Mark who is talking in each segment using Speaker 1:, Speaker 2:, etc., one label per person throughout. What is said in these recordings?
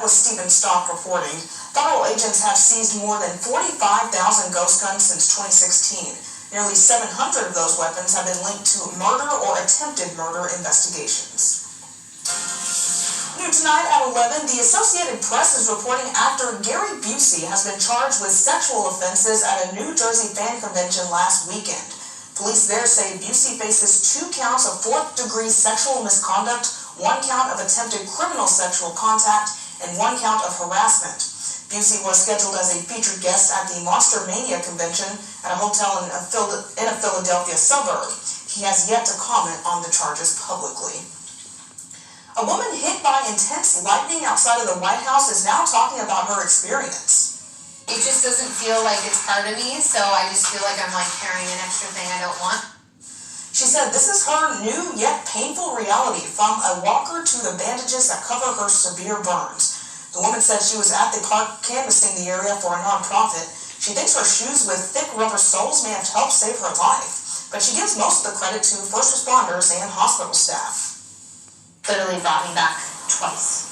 Speaker 1: was Stephen Stock reporting. Federal agents have seized more than 45,000 ghost guns since 2016. Nearly 700 of those weapons have been linked to murder or attempted murder investigations. New tonight at 11, the Associated Press is reporting actor Gary Busey has been charged with sexual offenses at a New Jersey fan convention last weekend. Police there say Busey faces 2 counts of 4th-degree sexual misconduct, 1 count of attempted criminal sexual contact, and 1 count of harassment. Busey was scheduled as a featured guest at the Monster Mania convention at a hotel in a Philadelphia suburb. He has yet to comment on the charges publicly. A woman hit by intense lightning outside of the White House is now talking about her experience.
Speaker 2: It just doesn't feel like it's part of me, so I just feel like I'm carrying an extra thing I don't want.
Speaker 1: She said this is her new yet painful reality, from a walker to the bandages that cover her severe burns. The woman said she was at the park canvassing the area for a nonprofit. She thinks her shoes with thick rubber soles may have helped save her life, but she gives most of the credit to first responders and hospital staff.
Speaker 2: Literally brought me back twice.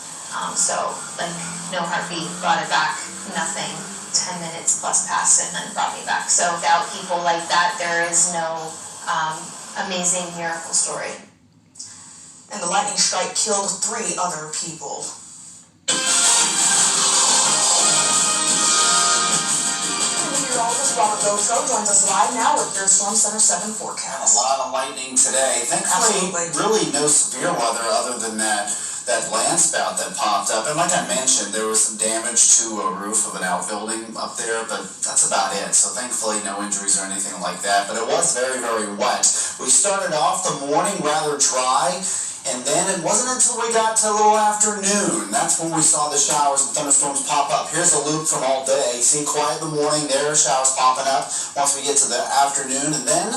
Speaker 2: No heartbeat, brought it back, nothing. 10 minutes plus passed and then brought me back. So without people like that, there is no amazing miracle story.
Speaker 1: And the lightning strike killed 3 other people. Meteorologist Gauthreaux joins us live now with your Storm Center 7 forecast.
Speaker 3: A lot of lightning today. Thankfully, really no severe weather other than that land spout that popped up. And like I mentioned, there was some damage to a roof of an outbuilding up there, but that's about it. So thankfully, no injuries or anything like that. But it was very, very wet. We started off the morning rather dry, and then it wasn't until we got to a little afternoon. That's when we saw the showers and thunderstorms pop up. Here's a loop from all day. See, quiet in the morning, there are showers popping up once we get to the afternoon. And then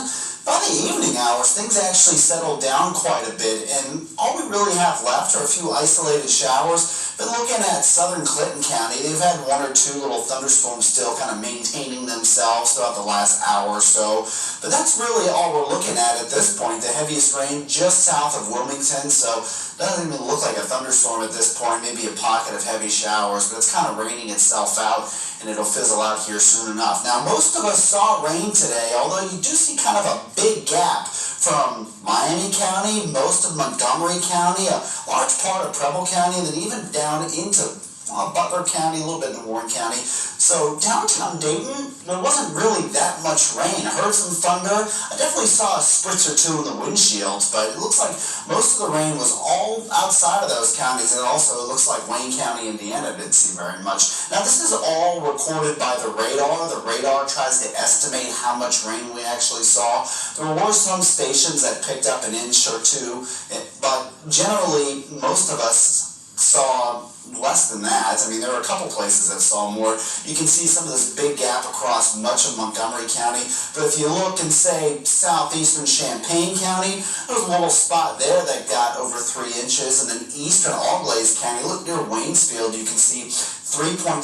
Speaker 3: by the evening hours, things actually settled down quite a bit. And all we really have left are a few isolated showers. Been looking at southern Clinton County. They've had 1 or 2 little thunderstorms still kind of maintaining themselves throughout the last hour or so. But that's really all we're looking at this point. The heaviest rain just south of Wilmington, so it doesn't even look like a thunderstorm at this point. Maybe a pocket of heavy showers, but it's kind of raining itself out, and it'll fizzle out here soon enough. Now, most of us saw rain today, although you do see kind of a big gap from Miami County, most of Montgomery County, a large part of Preble County, and then even down into Butler County, a little bit in Warren County. So downtown Dayton, there wasn't really that much rain. I heard some thunder. I definitely saw a spritz or 2 in the windshields, but it looks like most of the rain was all outside of those counties, and also it looks like Wayne County, Indiana didn't see very much. Now this is all recorded by the radar. The radar tries to estimate how much rain we actually saw. There were some stations that picked up an inch or 2, but generally most of us saw less than that. I mean, there were a couple places that saw more. You can see some of this big gap across much of Montgomery County, but if you look in, say, southeastern Champaign County, there was a little spot there that got over 3 inches, and then eastern Auglaize County, look near Waynesfield, you can see 3.3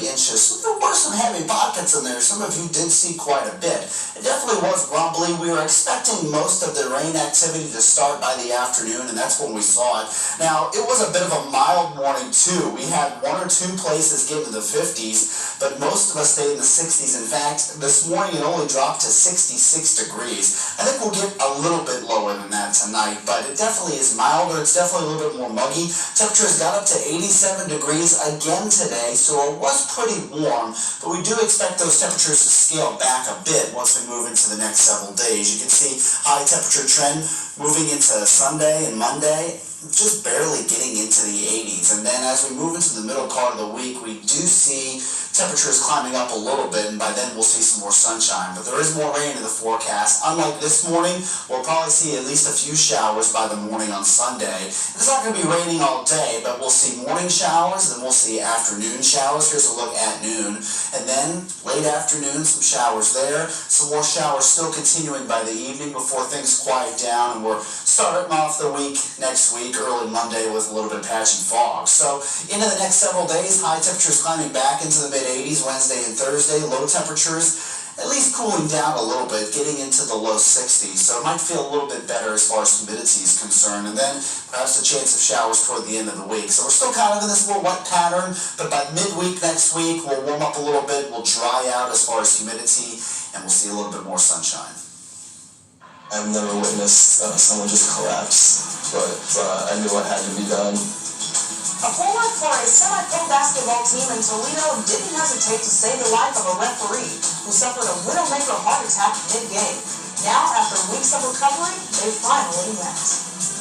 Speaker 3: inches. So there were some heavy pockets in there. Some of you did see quite a bit. It definitely was rumbly. We were expecting most of the rain activity to start by the afternoon, and that's when we saw it. Now, it was a bit of a mild morning, too. We had 1 or 2 places get into the 50s, but most of us stayed in the 60s. In fact, this morning it only dropped to 66 degrees. I think we'll get a little bit lower than that tonight, but it definitely is milder. It's definitely a little bit more muggy. Temperatures got up to 87 degrees again today, so it was pretty warm, but we do expect those temperatures to scale back a bit once we move into the next several days. You can see high temperature trend moving into Sunday and Monday, just barely getting into the 80s. And then as we move into the middle part of the week, we do see temperatures climbing up a little bit, and by then we'll see some more sunshine. But there is more rain in the forecast. Unlike this morning, we'll probably see at least a few showers by the morning on Sunday. It's not going to be raining all day, but we'll see morning showers, then we'll see afternoon showers. Here's a look at noon. And then late afternoon, some showers there. Some more showers still continuing by the evening before things quiet down, and we're starting off the week next week, early Monday, with a little bit of patchy fog. So into the next several days, high temperatures climbing back into the mid-80s Wednesday and Thursday, low temperatures at least cooling down a little bit, getting into the low 60s, so it might feel a little bit better as far as humidity is concerned, and then perhaps a chance of showers toward the end of the week. So we're still kind of in this little wet pattern, but by midweek next week, we'll warm up a little bit, we'll dry out as far as humidity, and we'll see a little bit more sunshine.
Speaker 4: I've never witnessed someone just collapse, but I knew what had to be done.
Speaker 1: A forward for a semi-pro basketball team in Toledo didn't hesitate to save the life of a referee who suffered a widowmaker heart attack mid-game. Now, after weeks of recovery, they finally met.